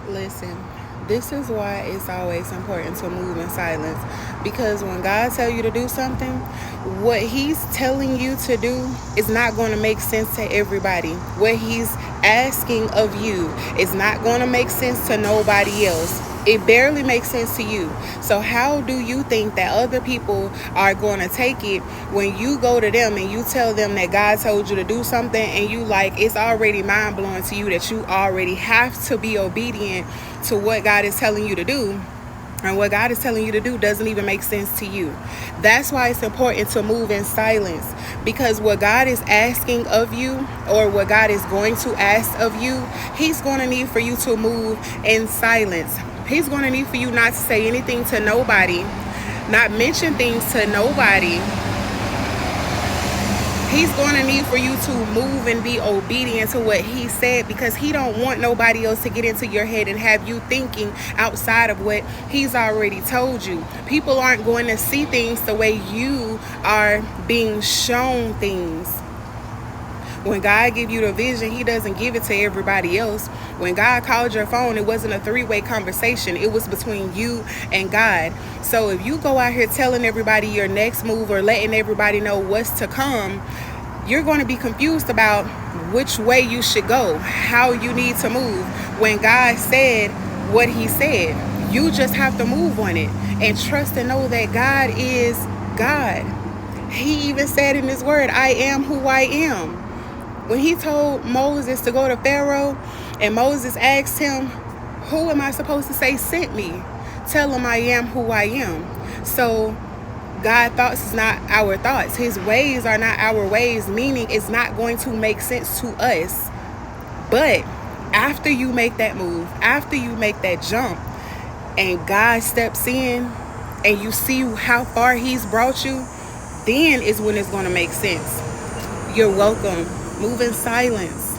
Listen, this is why it's always important to move in silence. Because when God tell you to do something, what He's telling you to do is not going to make sense to everybody. What He's asking of you is not going to make sense to nobody else. It barely makes sense to you. So how do you think that other people are going to take it when you go to them and you tell them that God told you to do something, and you like it's already mind blowing to you that you already have to be obedient to what God is telling you to do, and what God is telling you to do doesn't even make sense to you. That's why it's important to move in silence, because what God is asking of you, or what God is going to ask of you, He's going to need for you to move in silence. He's going to need for you not to say anything to nobody, not mention things to nobody. He's going to need for you to move and be obedient to what He said, because He don't want nobody else to get into your head and have you thinking outside of what He's already told you. People aren't going to see things the way you are being shown things. When God give you the vision, He doesn't give it to everybody else. When God called your phone, it wasn't a three-way conversation. It was between you and God. So if you go out here telling everybody your next move or letting everybody know what's to come, you're going to be confused about which way you should go, how you need to move. When God said what He said, you just have to move on it and trust and know that God is God. He even said in His word, I am who I am. When He told Moses to go to Pharaoh and Moses asked him, who am I supposed to say sent me? Tell him I am who I am. So God's thoughts is not our thoughts. His ways are not our ways, meaning it's not going to make sense to us. But after you make that move, after you make that jump, and God steps in and you see how far He's brought you, then is when it's going to make sense. You're welcome. Move in silence.